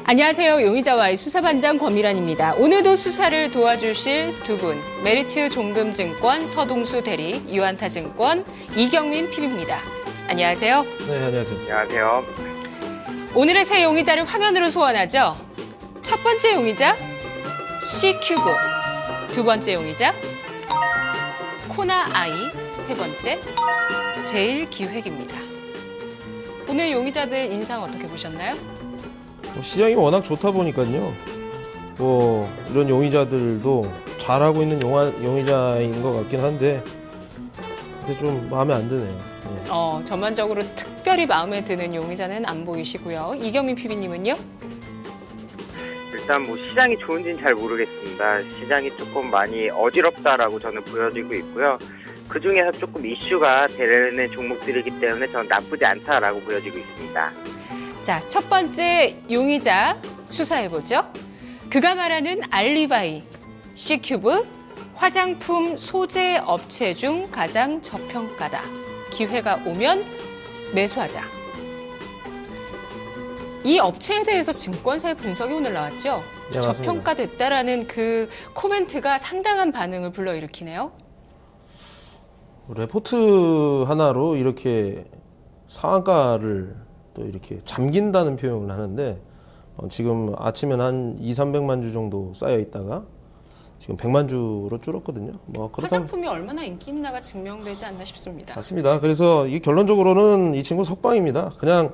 안녕하세요. 용의자와의 수사반장 권미란입니다. 오늘도 수사를 도와주실 두 분, 메리츠 종금증권 서동수 대리, 유안타증권 이경민 PB입니다. 안녕하세요. 네, 안녕하세요. 안녕하세요. 오늘의 새 용의자를 화면으로 소환하죠. 첫 번째 용의자 C큐브, 두 번째 용의자 코나아이, 세 번째 제일기획입니다. 오늘 용의자들 인상 어떻게 보셨나요? 시장이 워낙 좋다 보니까요. 이런 용의자들도 잘하고 있는 용의자인 것 같긴 한데, 근데 좀 마음에 안 드네요. 네. 전반적으로 특별히 마음에 드는 용의자는 안 보이시고요. 이경민 PB님은요? 일단 시장이 좋은지는 잘 모르겠습니다. 시장이 조금 많이 어지럽다라고 저는 보여지고 있고요. 그 중에서 조금 이슈가 되는 종목들이기 때문에 저는 나쁘지 않다라고 보여지고 있습니다. 자, 첫 번째 용의자 수사해보죠. 그가 말하는 알리바이, C큐브, 화장품 소재 업체 중 가장 저평가다. 기회가 오면 매수하자. 이 업체에 대해서 증권사의 분석이 오늘 나왔죠? 네, 저평가됐다라는 그 코멘트가 상당한 반응을 불러일으키네요. 레포트 하나로 이렇게 상한가를 또 이렇게 잠긴다는 표현을 하는데, 지금 아침엔 한 200~300만 주 정도 쌓여 있다가 지금 100만 주로 줄었거든요. 화장품이 얼마나 인기 있나가 증명되지 않나 싶습니다. 맞습니다. 그래서 이 결론적으로는 이 친구 석방입니다. 그냥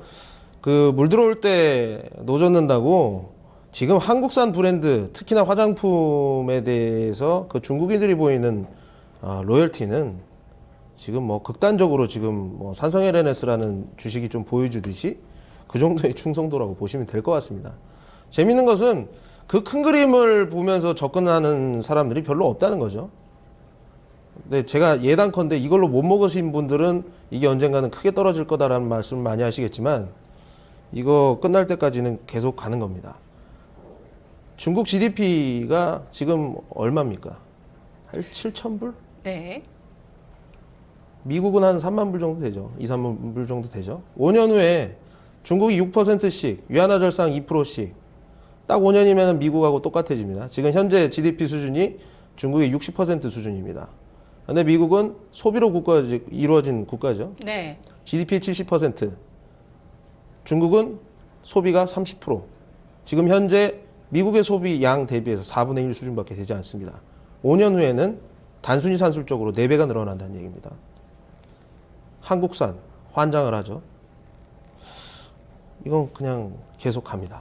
물 들어올 때 노젓는다고 지금 한국산 브랜드, 특히나 화장품에 대해서 그 중국인들이 보이는 로열티는 지금 극단적으로 지금 산성 LNS라는 주식이 좀 보여주듯이 그 정도의 충성도라고 보시면 될 것 같습니다. 재밌는 것은 그 큰 그림을 보면서 접근하는 사람들이 별로 없다는 거죠. 근데 제가 예단컨대 이걸로 못 먹으신 분들은 이게 언젠가는 크게 떨어질 거다라는 말씀을 많이 하시겠지만, 이거 끝날 때까지는 계속 가는 겁니다. 중국 GDP가 지금 얼마입니까? 한 7천 불? 네. 미국은 한 3만 불 정도 되죠. 2~3만 불 정도 되죠. 5년 후에 중국이 6%씩, 위안화절상 2%씩, 딱 5년이면 미국하고 똑같아집니다. 지금 현재 GDP 수준이 중국의 60% 수준입니다. 근데 미국은 소비로 이루어진 국가죠. 네. GDP의 70%, 중국은 소비가 30%. 지금 현재 미국의 소비 양 대비해서 4분의 1 수준밖에 되지 않습니다. 5년 후에는 단순히 산술적으로 4배가 늘어난다는 얘기입니다. 한국산 환장을 하죠. 이건 그냥 계속 갑니다.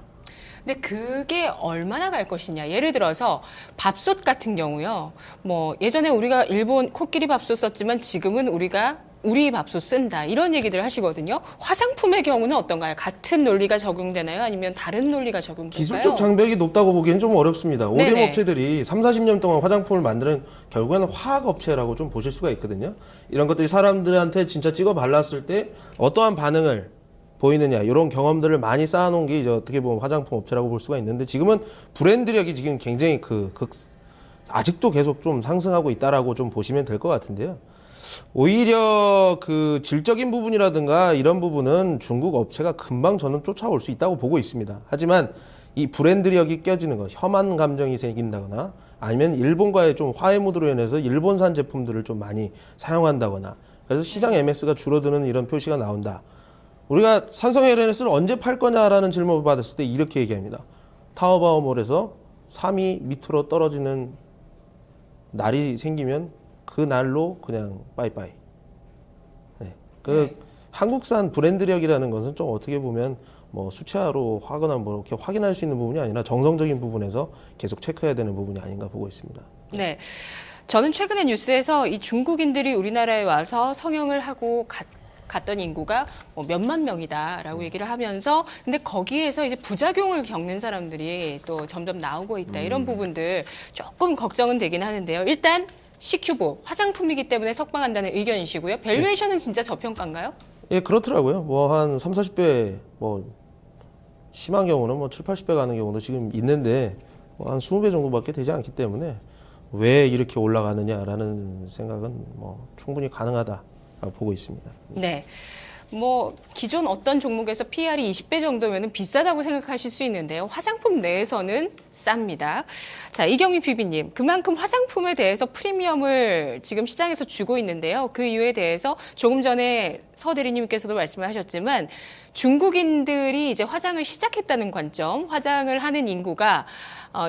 근데 그게 얼마나 갈 것이냐. 예를 들어서 밥솥 같은 경우요. 예전에 우리가 일본 코끼리 밥솥 썼지만 지금은 우리 밥솥 쓴다. 이런 얘기들 하시거든요. 화장품의 경우는 어떤가요? 같은 논리가 적용되나요? 아니면 다른 논리가 적용될까요? 기술적 장벽이 높다고 보기에는 좀 어렵습니다. 네네. 오뎀 업체들이 30~40년 동안 화장품을 만드는 결국에는 화학 업체라고 좀 보실 수가 있거든요. 이런 것들이 사람들한테 진짜 찍어 발랐을 때 어떠한 반응을 보이느냐, 이런 경험들을 많이 쌓아놓은 게 이제 어떻게 보면 화장품 업체라고 볼 수가 있는데, 지금은 브랜드력이 지금 굉장히 아직도 계속 좀 상승하고 있다라고 좀 보시면 될 것 같은데요. 오히려 그 질적인 부분이라든가 이런 부분은 중국 업체가 금방 저는 쫓아올 수 있다고 보고 있습니다. 하지만 이 브랜드력이 껴지는 것, 혐한 감정이 생긴다거나 아니면 일본과의 좀 화해 무드로 인해서 일본산 제품들을 좀 많이 사용한다거나, 그래서 시장 MS가 줄어드는 이런 표시가 나온다. 우리가 산성 LNS를 언제 팔 거냐라는 질문을 받았을 때 이렇게 얘기합니다. 타오바오몰에서 3위 밑으로 떨어지는 날이 생기면 그 날로 그냥 빠이빠이. 네. 한국산 브랜드력이라는 것은 좀 어떻게 보면 수치화로 하거나 이렇게 확인할 수 있는 부분이 아니라 정성적인 부분에서 계속 체크해야 되는 부분이 아닌가 보고 있습니다. 네. 저는 최근에 뉴스에서 이 중국인들이 우리나라에 와서 성형을 하고 갔던 인구가 몇만 명이다라고 얘기를 하면서, 근데 거기에서 이제 부작용을 겪는 사람들이 또 점점 나오고 있다. 이런 부분들 조금 걱정은 되긴 하는데요. 일단 C큐브 화장품이기 때문에 석방한다는 의견이시고요. 밸류에이션은 진짜 저평가인가요? 예, 그렇더라고요. 한 30~40배, 심한 경우는 70~80배 가는 경우도 지금 있는데, 한 20배 정도밖에 되지 않기 때문에 왜 이렇게 올라가느냐라는 생각은 충분히 가능하다라고 보고 있습니다. 네. 뭐 기존 어떤 종목에서 PR이 20배 정도면 비싸다고 생각하실 수 있는데요. 화장품 내에서는 쌉니다. 자, 이경미 PB님, 그만큼 화장품에 대해서 프리미엄을 지금 시장에서 주고 있는데요. 그 이유에 대해서 조금 전에 서 대리님께서도 말씀을 하셨지만 중국인들이 이제 화장을 시작했다는 관점, 화장을 하는 인구가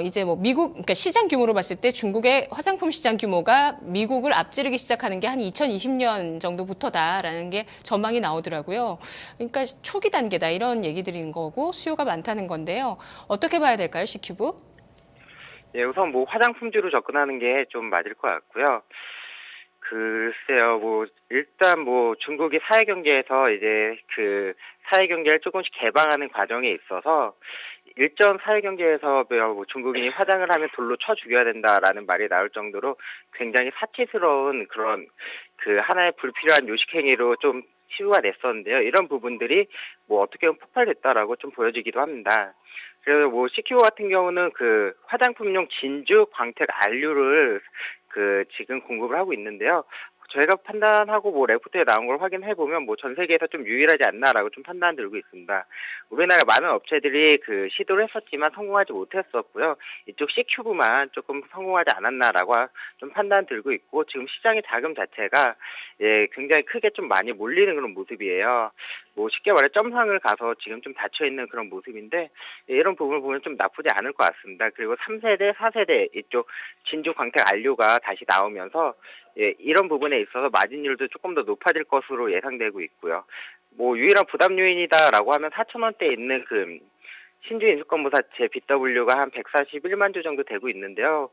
이제 뭐 미국, 그러니까 시장 규모로 봤을 때 중국의 화장품 시장 규모가 미국을 앞지르기 시작하는 게 한 2020년 정도부터다라는 게 전망이 나오더라고요. 그러니까 초기 단계다 이런 얘기들인 거고 수요가 많다는 건데요. 어떻게 봐야 될까요, C큐브? 예, 우선 뭐 화장품주로 접근하는 게 좀 맞을 것 같고요. 글쎄요, 뭐 일단 뭐 중국이 사회경제에서 이제 그 사회경제를 조금씩 개방하는 과정에 있어서 일전 사회경제에서 뭐 중국인이 화장을 하면 돌로 쳐 죽여야 된다라는 말이 나올 정도로 굉장히 사치스러운 그런 그 하나의 불필요한 요식행위로 좀 치부가 됐었는데요. 이런 부분들이 뭐 어떻게 보면 폭발됐다라고 좀 보여지기도 합니다. 그래서 뭐 CQ 같은 경우는 그 화장품용 진주 광택 안류를 그 지금 공급을 하고 있는데요. 저희가 판단하고 뭐 레포트에 나온 걸 확인해 보면 뭐 전 세계에서 좀 유일하지 않나라고 좀 판단 들고 있습니다. 우리나라 많은 업체들이 그 시도를 했었지만 성공하지 못했었고요. 이쪽 C큐브만 조금 성공하지 않았나라고 좀 판단 들고 있고 지금 시장의 자금 자체가 예 굉장히 크게 좀 많이 몰리는 그런 모습이에요. 뭐 쉽게 말해 점상을 가서 지금 좀 닫혀 있는 그런 모습인데 예, 이런 부분을 보면 좀 나쁘지 않을 것 같습니다. 그리고 3세대, 4세대 이쪽 진주 광택 안류가 다시 나오면서 예, 이런 부분에 있어서 마진율도 조금 더 높아질 것으로 예상되고 있고요. 뭐 유일한 부담 요인이다라고 하면 4,000원대에 있는 그 신주 인수권부사채 BW가 한 141만 주 정도 되고 있는데요.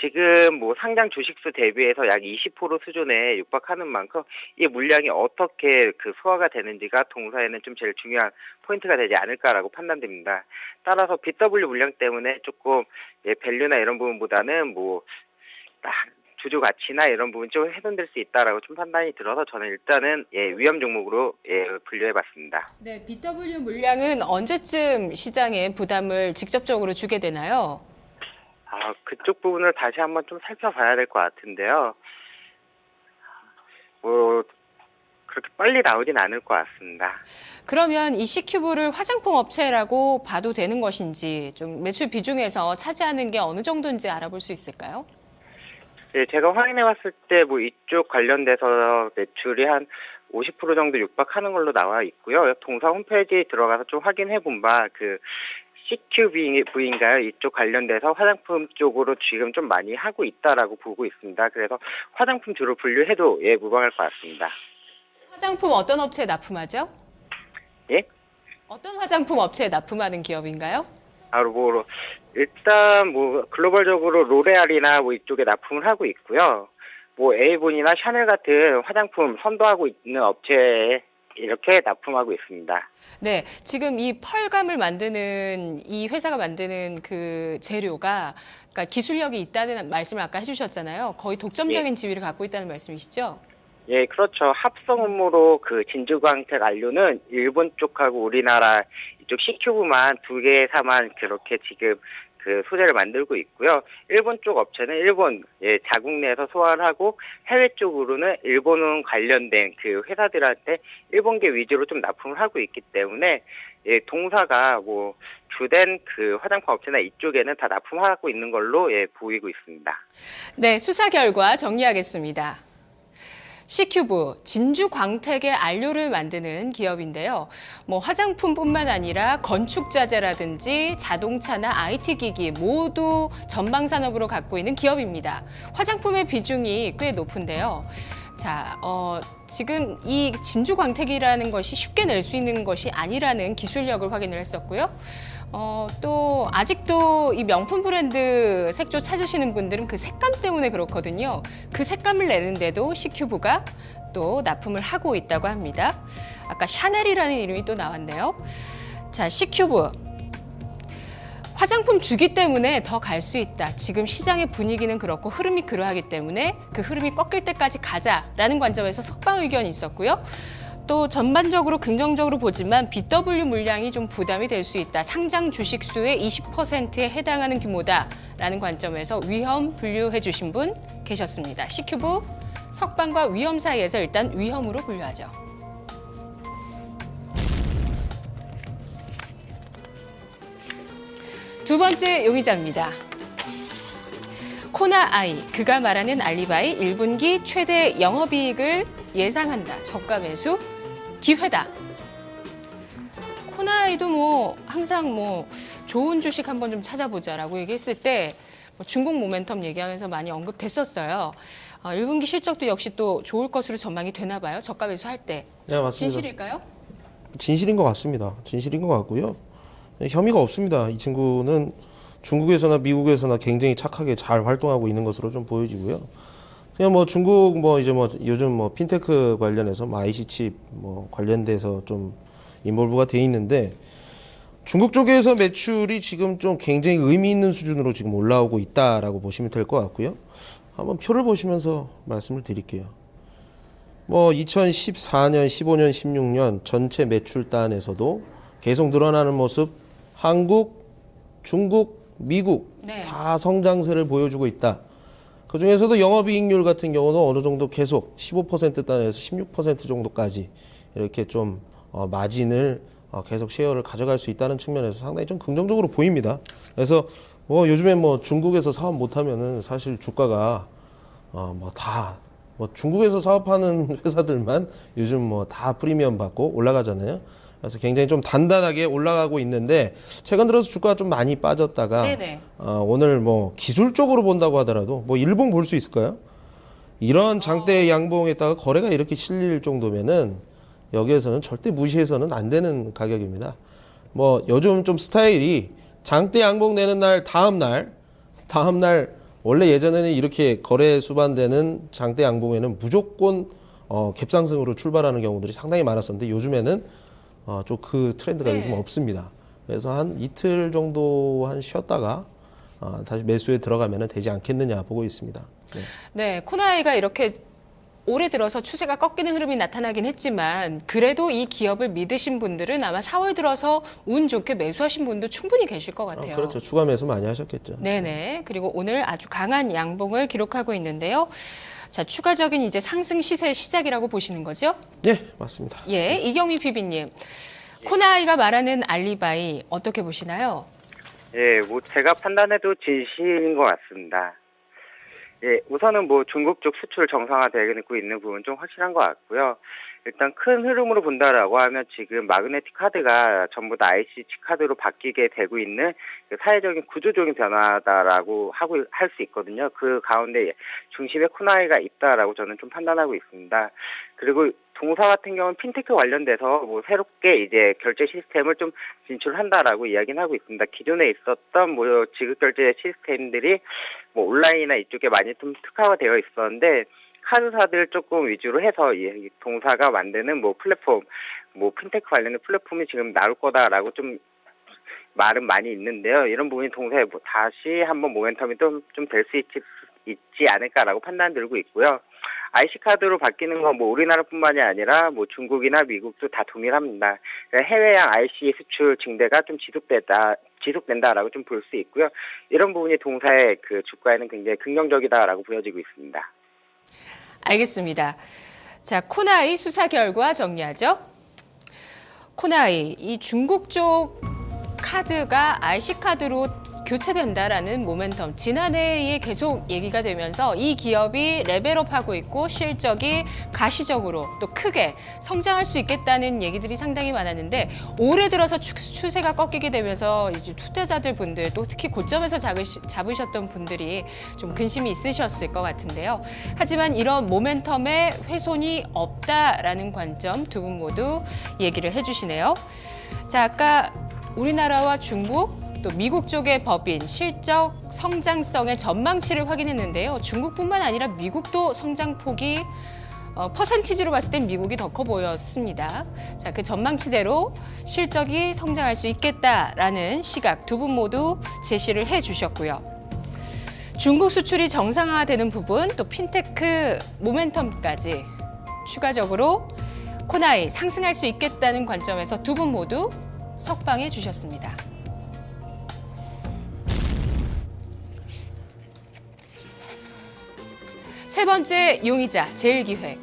지금 뭐 상장 주식수 대비해서 약 20% 수준에 육박하는 만큼 이 물량이 어떻게 그 소화가 되는지가 동사에는 좀 제일 중요한 포인트가 되지 않을까라고 판단됩니다. 따라서 BW 물량 때문에 조금 예, 밸류나 이런 부분보다는 뭐 주주 가치나 이런 부분 좀 훼손될 수 있다라고 좀 판단이 들어서 저는 일단은 예, 위험 종목으로 예, 분류해봤습니다. 네, BW 물량은 언제쯤 시장에 부담을 직접적으로 주게 되나요? 그쪽 부분을 다시 한번 좀 살펴봐야 될 것 같은데요. 뭐 그렇게 빨리 나오진 않을 것 같습니다. 그러면 이 C큐브를 화장품 업체라고 봐도 되는 것인지 좀 매출 비중에서 차지하는 게 어느 정도인지 알아볼 수 있을까요? 예, 제가 확인해봤을 때 뭐 이쪽 관련돼서 매출이 한 50% 정도 육박하는 걸로 나와 있고요. 동사 홈페이지에 들어가서 좀 확인해본 바 그 CQV인가요? 이쪽 관련돼서 화장품 쪽으로 지금 좀 많이 하고 있다라고 보고 있습니다. 그래서 화장품 주로 분류해도 예, 무방할 것 같습니다. 화장품 어떤 업체에 납품하죠? 예? 어떤 화장품 업체에 납품하는 기업인가요? 뭐 일단 뭐 글로벌적으로 로레알이나 뭐 이쪽에 납품을 하고 있고요. 뭐 에이본이나 샤넬 같은 화장품 선도하고 있는 업체에 이렇게 납품하고 있습니다. 네, 지금 이 펄감을 만드는 이 회사가 만드는 그 재료가 그러니까 기술력이 있다는 말씀을 아까 해주셨잖아요. 거의 독점적인 지위를 갖고 있다는 말씀이시죠? 예, 그렇죠. 합성 업무로 그 진주광택 안료는 일본 쪽하고 우리나라 이쪽 C큐브만 두 개사만 그렇게 지금 그 소재를 만들고 있고요. 일본 쪽 업체는 일본 예, 자국 내에서 소화를 하고 해외 쪽으로는 일본 관련된 그 회사들한테 일본계 위주로 좀 납품을 하고 있기 때문에 예, 동사가 뭐 주된 그 화장품 업체나 이쪽에는 다 납품하고 있는 걸로 예, 보이고 있습니다. 네, 수사 결과 정리하겠습니다. C큐브, 진주 광택의 안료를 만드는 기업인데요. 뭐 화장품뿐만 아니라 건축자재라든지 자동차나 IT 기기 모두 전방 산업으로 갖고 있는 기업입니다. 화장품의 비중이 꽤 높은데요. 자, 지금 이 진주 광택이라는 것이 쉽게 낼 수 있는 것이 아니라는 기술력을 확인을 했었고요. 또 아직도 이 명품 브랜드 색조 찾으시는 분들은 그 색감 때문에 그렇거든요. 그 색감을 내는데도 C큐브가 또 납품을 하고 있다고 합니다. 아까 샤넬이라는 이름이 또 나왔네요. 자, C큐브. 화장품 주기 때문에 더 갈 수 있다. 지금 시장의 분위기는 그렇고 흐름이 그러하기 때문에 그 흐름이 꺾일 때까지 가자라는 관점에서 석방 의견이 있었고요. 또 전반적으로 긍정적으로 보지만 BW 물량이 좀 부담이 될 수 있다. 상장 주식수의 20%에 해당하는 규모다라는 관점에서 위험 분류해 주신 분 계셨습니다. C큐브 석방과 위험 사이에서 일단 위험으로 분류하죠. 두 번째 용의자입니다. 코나아이, 그가 말하는 알리바이 1분기 최대 영업이익을 예상한다. 저가 매수 기회다. 코나아이도 뭐 항상 뭐 좋은 주식 한번 좀 찾아보자라고 얘기했을 때 중국 모멘텀 얘기하면서 많이 언급됐었어요. 1분기 실적도 역시 또 좋을 것으로 전망이 되나 봐요. 저가 매수할 때. 네, 맞습니다. 진실일까요? 진실인 것 같습니다. 진실인 것 같고요. 혐의가 없습니다. 이 친구는 중국에서나 미국에서나 굉장히 착하게 잘 활동하고 있는 것으로 좀 보여지고요. 그냥 뭐 중국 뭐 이제 뭐 요즘 뭐 핀테크 관련해서 뭐 IC 칩 뭐 관련돼서 좀 인볼브가 돼 있는데 중국 쪽에서 매출이 지금 좀 굉장히 의미 있는 수준으로 지금 올라오고 있다라고 보시면 될 것 같고요. 한번 표를 보시면서 말씀을 드릴게요. 뭐 2014년, 15년, 16년 전체 매출단에서도 계속 늘어나는 모습 한국, 중국, 미국 네. 다 성장세를 보여주고 있다. 그 중에서도 영업이익률 같은 경우는 어느 정도 계속 15%단에서 16% 정도까지 이렇게 좀 마진을 계속 쉐어를 가져갈 수 있다는 측면에서 상당히 좀 긍정적으로 보입니다. 그래서 뭐 요즘에 뭐 중국에서 사업 못하면은 사실 주가가 뭐 중국에서 사업하는 회사들만 요즘 뭐 다 프리미엄 받고 올라가잖아요. 그래서 굉장히 좀 단단하게 올라가고 있는데 최근 들어서 주가가 좀 많이 빠졌다가 네네. 오늘 뭐 기술적으로 본다고 하더라도 뭐 일봉 볼 수 있을까요? 이런 장대 양봉에다가 거래가 이렇게 실릴 정도면은 여기에서는 절대 무시해서는 안 되는 가격입니다. 뭐 요즘 좀 스타일이 장대 양봉 내는 날 다음 날 원래 예전에는 이렇게 거래 수반되는 장대 양봉에는 무조건 갭상승으로 출발하는 경우들이 상당히 많았었는데 요즘에는 좀 그 트렌드가 네. 요즘 없습니다. 그래서 한 이틀 정도 쉬었다가 다시 매수에 들어가면 되지 않겠느냐 보고 있습니다. 네. 네, 코나아이가 이렇게 올해 들어서 추세가 꺾이는 흐름이 나타나긴 했지만 그래도 이 기업을 믿으신 분들은 아마 4월 들어서 운 좋게 매수하신 분도 충분히 계실 것 같아요. 그렇죠. 추가 매수 많이 하셨겠죠. 네네. 그리고 오늘 아주 강한 양봉을 기록하고 있는데요. 자, 추가적인 이제 상승 시세의 시작이라고 보시는 거죠? 네, 맞습니다. 예, 이경미 PB님. 코나아이가 말하는 알리바이 어떻게 보시나요? 예, 뭐 제가 판단해도 진실인 것 같습니다. 예, 우선은 뭐 중국 쪽 수출 정상화되고 있는 부분 좀 확실한 것 같고요. 일단 큰 흐름으로 본다라고 하면 지금 마그네틱 카드가 전부 다 IC 칩 카드로 바뀌게 되고 있는 그 사회적인 구조적인 변화다라고 할 수 있거든요. 그 가운데 중심에 코나이가 있다라고 저는 좀 판단하고 있습니다. 그리고 동사 같은 경우는 핀테크 관련돼서 뭐 새롭게 이제 결제 시스템을 좀 진출한다라고 이야기는 하고 있습니다. 기존에 있었던 뭐 지급 결제 시스템들이 뭐 온라인이나 이쪽에 많이 좀 특화되어 있었는데 카드사들 조금 위주로 해서 이 동사가 만드는 뭐 플랫폼, 뭐 핀테크 관련된 플랫폼이 지금 나올 거다라고 좀 말은 많이 있는데요. 이런 부분이 동사에 뭐 다시 한번 모멘텀이 좀 될 수 있지 않을까라고 판단 들고 있고요. IC 카드로 바뀌는 건 뭐 우리나라뿐만이 아니라 뭐 중국이나 미국도 다 동일합니다. 해외양 IC 수출 증대가 좀 지속된다라고 좀 볼 수 있고요. 이런 부분이 동사의 그 주가에는 굉장히 긍정적이다라고 보여지고 있습니다. 알겠습니다. 자, 코나이 수사 결과 정리하죠. 코나이, 이 중국 쪽 카드가 IC 카드로 교체된다라는 모멘텀 지난해에 계속 얘기가 되면서 이 기업이 레벨업하고 있고 실적이 가시적으로 또 크게 성장할 수 있겠다는 얘기들이 상당히 많았는데 올해 들어서 추세가 꺾이게 되면서 이제 투자자들 분들 또 특히 고점에서 잡으셨던 분들이 좀 근심이 있으셨을 것 같은데요. 하지만 이런 모멘텀에 훼손이 없다라는 관점 두 분 모두 얘기를 해주시네요. 자, 아까 우리나라와 중국 또 미국 쪽의 법인 실적 성장성의 전망치를 확인했는데요. 중국뿐만 아니라 미국도 성장폭이 퍼센티지로 봤을 땐 미국이 더 커 보였습니다. 자, 그 전망치대로 실적이 성장할 수 있겠다라는 시각 두 분 모두 제시를 해주셨고요. 중국 수출이 정상화되는 부분 또 핀테크 모멘텀까지 추가적으로 코나이 상승할 수 있겠다는 관점에서 두 분 모두 석방해 주셨습니다. 세 번째 용의자 제일기획.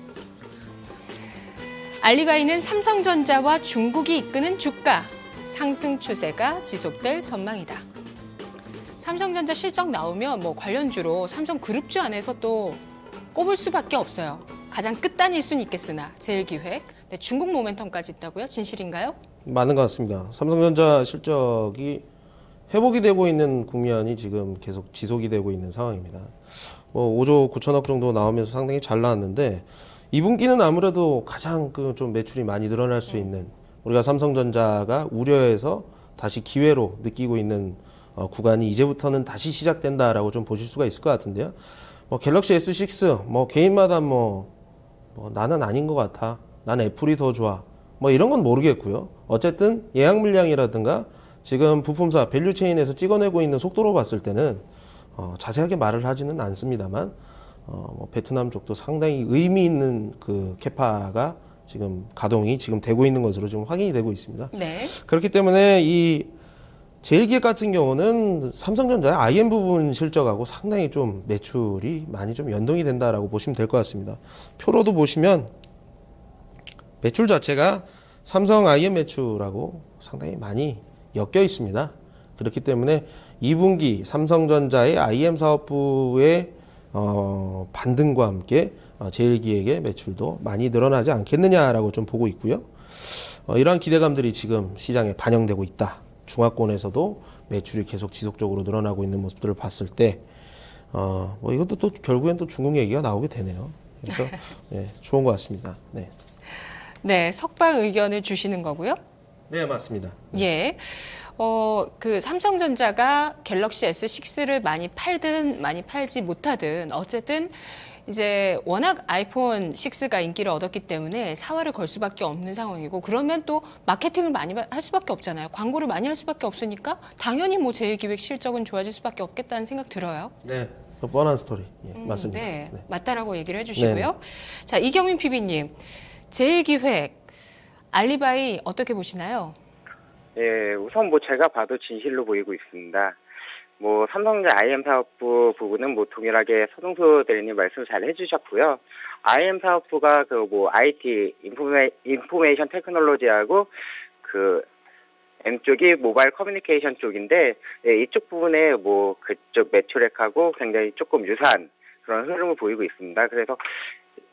알리바이는 삼성전자와 중국이 이끄는 주가 상승 추세가 지속될 전망이다. 삼성전자 실적 나오면 뭐 관련주로 삼성그룹주 안에서 또 꼽을 수밖에 없어요. 가장 끝단일 수는 있겠으나 제일기획, 네, 중국 모멘텀까지 있다고요? 진실인가요? 맞는 것 같습니다. 삼성전자 실적이 회복이 되고 있는 국면이 지금 계속 지속이 되고 있는 상황입니다. 뭐 5조 9천억 정도 나오면서 상당히 잘 나왔는데 2분기는 아무래도 가장 그 좀 매출이 많이 늘어날 수 있는, 우리가 삼성전자가 우려해서 다시 기회로 느끼고 있는 구간이 이제부터는 다시 시작된다라고 좀 보실 수가 있을 것 같은데요. 뭐 갤럭시 S6 뭐 개인마다 뭐 나는 아닌 것 같아, 난 애플이 더 좋아, 뭐 이런 건 모르겠고요. 어쨌든 예약 물량이라든가 지금 부품사 밸류체인에서 찍어내고 있는 속도로 봤을 때는 자세하게 말을 하지는 않습니다만 뭐 베트남 쪽도 상당히 의미 있는 그 캐파가 지금 가동이 지금 되고 있는 것으로 지금 확인이 되고 있습니다. 네. 그렇기 때문에 이 제일기획 같은 경우는 삼성전자의 IM 부분 실적하고 상당히 좀 매출이 많이 좀 연동이 된다라고 보시면 될 것 같습니다. 표로도 보시면 매출 자체가 삼성 IM 매출하고 상당히 많이 엮여 있습니다. 그렇기 때문에 2분기 삼성전자의 IM 사업부의 반등과 함께 제일기획의 매출도 많이 늘어나지 않겠느냐라고 좀 보고 있고요. 이러한 기대감들이 지금 시장에 반영되고 있다. 중화권에서도 매출이 계속 지속적으로 늘어나고 있는 모습들을 봤을 때, 뭐 이것도 또 결국엔 또 중국 얘기가 나오게 되네요. 그래서 네, 좋은 것 같습니다. 네. 네, 석방 의견을 주시는 거고요. 네, 맞습니다. 예. 그 삼성전자가 갤럭시 S6를 많이 팔든 많이 팔지 못하든 어쨌든 이제 워낙 아이폰 6가 인기를 얻었기 때문에 사활을 걸 수밖에 없는 상황이고, 그러면 또 마케팅을 많이 할 수밖에 없잖아요. 광고를 많이 할 수밖에 없으니까 당연히 뭐 제일기획 실적은 좋아질 수밖에 없겠다는 생각 들어요. 네. 뻔한 스토리. 예, 맞습니다. 네, 네. 맞다라고 얘기를 해주시고요. 자, 이경민 PB님, 제일기획 알리바이 어떻게 보시나요? 예, 우선 뭐 제가 봐도 진실로 보이고 있습니다. 뭐 삼성전자 IM 사업부 부분은 뭐 동일하게 서동수 대리님 말씀 잘 해주셨고요. IM 사업부가 그 뭐 IT 인포메이션 테크놀로지하고 그 M 쪽이 모바일 커뮤니케이션 쪽인데, 예, 이쪽 부분에 뭐 그쪽 매출액하고 굉장히 조금 유사한 그런 흐름을 보이고 있습니다. 그래서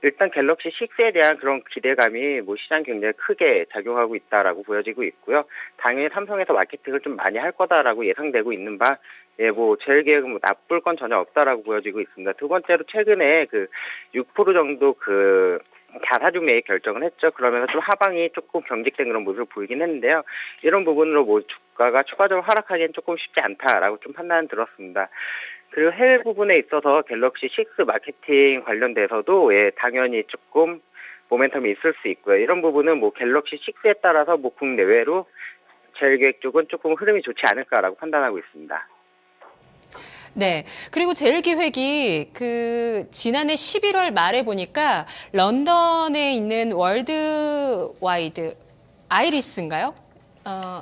일단 갤럭시 6에 대한 그런 기대감이 뭐 시장 굉장히 크게 작용하고 있다라고 보여지고 있고요. 당연히 삼성에서 마케팅을 좀 많이 할 거다라고 예상되고 있는 바, 예, 뭐 제일기획은 뭐 나쁠 건 전혀 없다라고 보여지고 있습니다. 두 번째로 최근에 그 6% 정도 그 자사주 매입 결정을 했죠. 그러면서 좀 하방이 조금 경직된 그런 모습을 보이긴 했는데요. 이런 부분으로 뭐 주가가 추가적으로 하락하기엔 조금 쉽지 않다라고 좀 판단 들었습니다. 그리고 해외 부분에 있어서 갤럭시 6 마케팅 관련돼서도, 예, 당연히 조금 모멘텀이 있을 수 있고요. 이런 부분은 뭐 갤럭시 6에 따라서 뭐 국내외로 제일기획 쪽은 조금 흐름이 좋지 않을까라고 판단하고 있습니다. 네. 그리고 제일기획이 그 지난해 11월 말에 보니까 런던에 있는 월드와이드 아이리스인가요?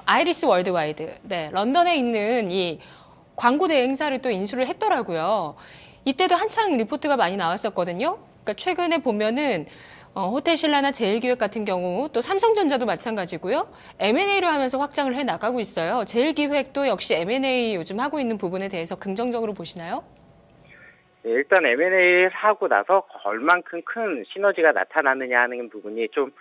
아이리스 월드와이드. 네. 런던에 있는 이 광고 대행사를 또 인수를 했더라고요. 이때도 한창 리포트가 많이 나왔었거든요. 그러니까 최근에 보면은 호텔신라나 제일기획 같은 경우, 또 삼성전자도 마찬가지고요. M&A를 하면서 확장을 해 나가고 있어요. 제일기획도 역시 M&A 요즘 하고 있는 부분에 대해서 긍정적으로 보시나요? 예, 일단 M&A 하고 나서 얼만큼 큰 시너지가 나타나느냐 하는 부분이 좀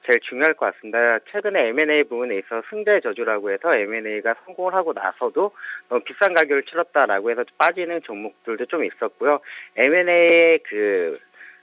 제일 중요할 것 같습니다. 최근에 M&A 부분에 있어서 승자의 저주라고 해서 M&A가 성공을 하고 나서도 너무 비싼 가격을 치렀다라고 해서 빠지는 종목들도 좀 있었고요. M&A의 그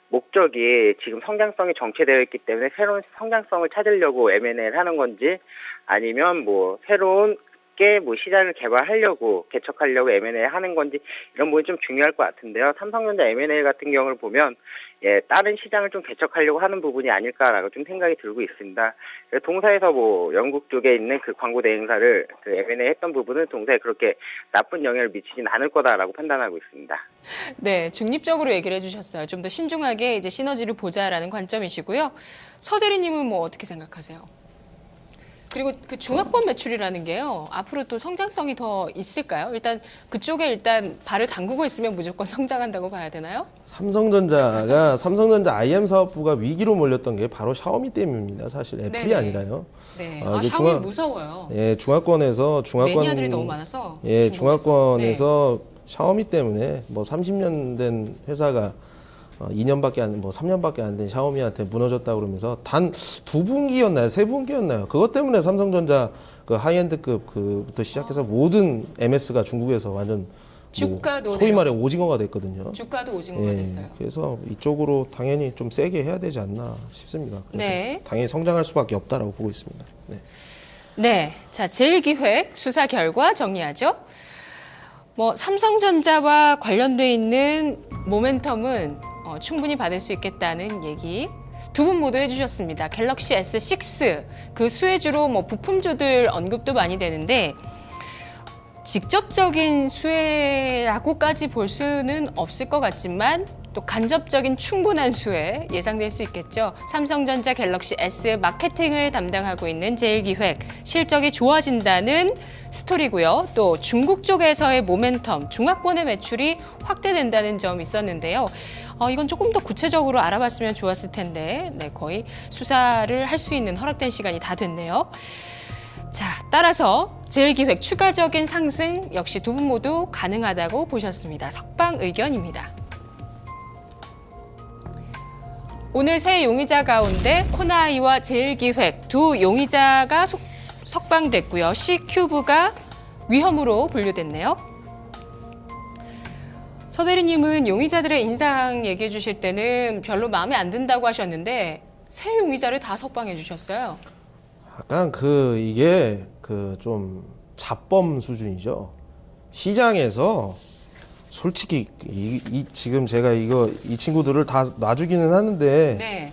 목적이 지금 성장성이 정체되어 있기 때문에 새로운 성장성을 찾으려고 M&A를 하는 건지, 아니면 뭐 새로운 게 뭐 시장을 개발하려고 개척하려고 M&A 하는 건지, 이런 부분이 좀 중요할 것 같은데요. 삼성전자 M&A 같은 경우를 보면, 예, 다른 시장을 좀 개척하려고 하는 부분이 아닐까라고 좀 생각이 들고 있습니다. 동사에서 뭐 영국 쪽에 있는 그 광고 대행사를 그 M&A 했던 부분은 동사에 그렇게 나쁜 영향을 미치진 않을 거다라고 판단하고 있습니다. 네, 중립적으로 얘기를 해주셨어요. 좀 더 신중하게 이제 시너지를 보자라는 관점이시고요. 서 대리님은 뭐 어떻게 생각하세요? 그리고 그 중화권 매출이라는 게요. 앞으로 또 성장성이 더 있을까요? 일단 그쪽에 일단 발을 담그고 있으면 무조건 성장한다고 봐야 되나요? 삼성전자 IM 사업부가 위기로 몰렸던 게 바로 샤오미 때문입니다. 사실 애플이 네네. 아니라요. 네. 이제 샤오미 무서워요. 예, 중화권에서 매니아들이 너무 많아서. 예, 중국에서. 중화권에서 샤오미 때문에 뭐 30년 된 회사가 2년밖에 안, 뭐 3년밖에 안 된 샤오미한테 무너졌다 그러면서 단 2분기였나요? 3분기였나요? 그것 때문에 삼성전자 그 하이엔드급 그부터 시작해서 모든 MS가 중국에서 완전 주가도 소위 말해 오징어가 됐거든요. 주가도 오징어가 예, 됐어요. 그래서 이쪽으로 당연히 좀 세게 해야 되지 않나 싶습니다. 그래서 네. 당연히 성장할 수밖에 없다라고 보고 있습니다. 네. 네. 자, 제1기획 수사 결과 정리하죠. 뭐 삼성전자와 관련돼 있는 모멘텀은 충분히 받을 수 있겠다는 얘기 두 분 모두 해주셨습니다. 갤럭시 S6 그 수혜주로 뭐 부품주들 언급도 많이 되는데 직접적인 수혜라고까지 볼 수는 없을 것 같지만 또 간접적인 충분한 수혜 예상될 수 있겠죠. 삼성전자 갤럭시 S 마케팅을 담당하고 있는 제1기획 실적이 좋아진다는 스토리고요. 또 중국 쪽에서의 모멘텀, 중화권의 매출이 확대된다는 점이 있었는데요. 이건 조금 더 구체적으로 알아봤으면 좋았을 텐데 네, 거의 수사를 할 수 있는 허락된 시간이 다 됐네요. 자, 따라서 제1기획 추가적인 상승 역시 두 분 모두 가능하다고 보셨습니다. 석방 의견입니다. 오늘 새 용의자 가운데 코나이와 제1기획 두 용의자가 석방됐고요. C큐브가 위험으로 분류됐네요. 서 대리님은 용의자들의 인상 얘기해 주실 때는 별로 마음에 안 든다고 하셨는데 새 용의자를 다 석방해 주셨어요. 약간 이게 좀 잡범 수준이죠. 시장에서 솔직히 지금 제가 이 친구들을 다 놔주기는 하는데 네.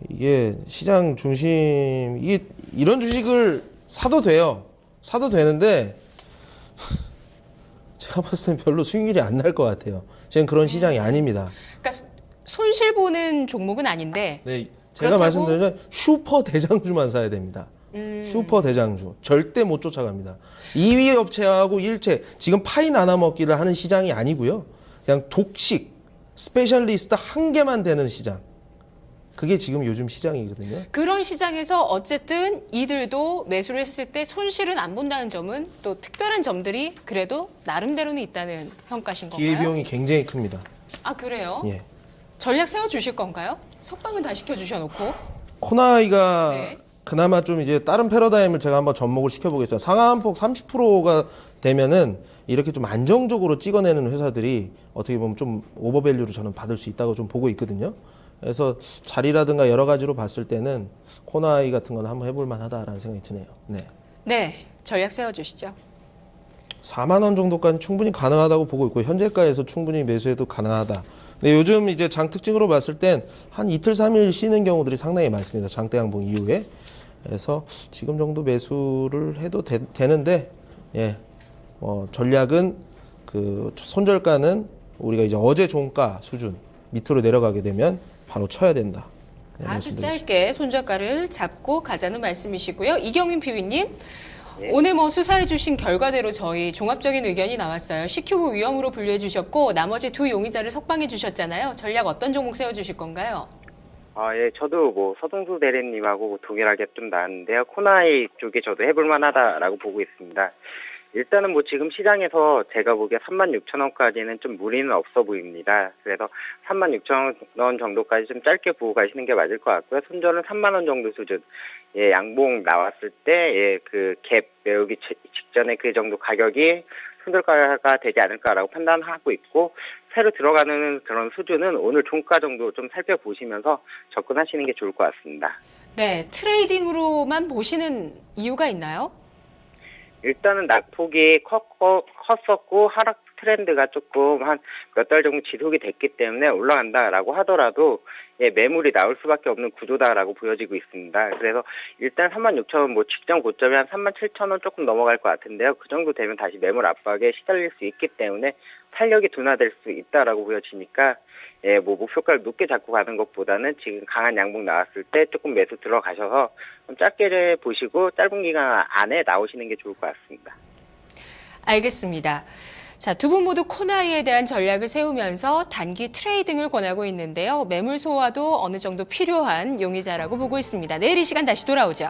이게 시장 중심 이런 주식을 사도 돼요. 사도 되는데 제가 봤을 땐 별로 수익률이 안 날 것 같아요. 지금 그런 시장이 아닙니다. 그러니까 손실 보는 종목은 아닌데 네, 제가 말씀드리면 슈퍼 대장주만 사야 됩니다. 슈퍼 대장주 절대 못 쫓아갑니다. 2위 업체하고 일체 지금 파이 나눠 먹기를 하는 시장이 아니고요. 그냥 독식 스페셜리스트 한 개만 되는 시장. 그게 지금 요즘 시장이거든요. 그런 시장에서 어쨌든 이들도 매수를 했을 때 손실은 안 본다는 점은 또 특별한 점들이 그래도 나름대로는 있다는 평가신 건가요? 기회비용이 굉장히 큽니다. 아, 그래요? 예. 전략 세워주실 건가요? 석방은 다 시켜주셔놓고. 코나이가 네. 그나마 좀 이제 다른 패러다임을 제가 한번 접목을 시켜보겠어요. 상한폭 30%가 되면은 이렇게 좀 안정적으로 찍어내는 회사들이 어떻게 보면 좀 오버밸류로 저는 받을 수 있다고 좀 보고 있거든요. 그래서 자리라든가 여러 가지로 봤을 때는 코나이 같은 건 한번 해볼 만하다라는 생각이 드네요. 네. 네, 전략 세워주시죠. 4만 원 정도까지 충분히 가능하다고 보고 있고 현재가에서 충분히 매수해도 가능하다. 근데 요즘 이제 장 특징으로 봤을 땐 한 이틀 3일 쉬는 경우들이 상당히 많습니다. 장대 양봉 이후에. 그래서 지금 정도 매수를 해도 되는데 예. 전략은 손절가는 우리가 이제 어제 종가 수준 밑으로 내려가게 되면 바로 쳐야 된다. 네, 아주 말씀드리겠습니다. 짧게 손절가를 잡고 가자는 말씀이시고요. 이경민 PB님, 네. 오늘 뭐 수사해 주신 결과대로 저희 종합적인 의견이 나왔어요. C큐브 위험으로 분류해 주셨고 나머지 두 용의자를 석방해 주셨잖아요. 전략 어떤 종목 세워 주실 건가요? 예, 저도 뭐 서동수 대리님하고 동일하게 좀 나왔는데요. 코나이 쪽에 저도 해볼 만하다라고 보고 있습니다. 일단은 뭐 지금 시장에서 제가 보기에 36,000원까지는 좀 무리는 없어 보입니다. 그래서 36,000원 정도까지 좀 짧게 보고 가시는 게 맞을 것 같고요. 손절은 3만 원 정도 수준. 예, 양봉 나왔을 때, 예, 갭 메우기 직전에 그 정도 가격이 손절가가 되지 않을까라고 판단하고 있고, 새로 들어가는 그런 수준은 오늘 종가 정도 좀 살펴보시면서 접근하시는 게 좋을 것 같습니다. 네, 트레이딩으로만 보시는 이유가 있나요? 일단은 낙폭이 컸었고 트렌드가 조금 한 몇 달 정도 지속이 됐기 때문에 올라간다라고 하더라도 매물이 나올 수밖에 없는 구조다라고 보여지고 있습니다. 그래서 일단 36,000원 뭐 직전 고점이 한 37,000원 조금 넘어갈 것 같은데요. 그 정도 되면 다시 매물 압박에 시달릴 수 있기 때문에 탄력이 둔화될 수 있다라고 보여지니까 뭐 목표가를 높게 잡고 가는 것보다는 지금 강한 양봉 나왔을 때 조금 매수 들어가셔서 좀 짧게 보시고 짧은 기간 안에 나오시는 게 좋을 것 같습니다. 알겠습니다. 자, 두 분 모두 코나이에 대한 전략을 세우면서 단기 트레이딩을 권하고 있는데요. 매물 소화도 어느 정도 필요한 용의자라고 보고 있습니다. 내일 이 시간 다시 돌아오죠.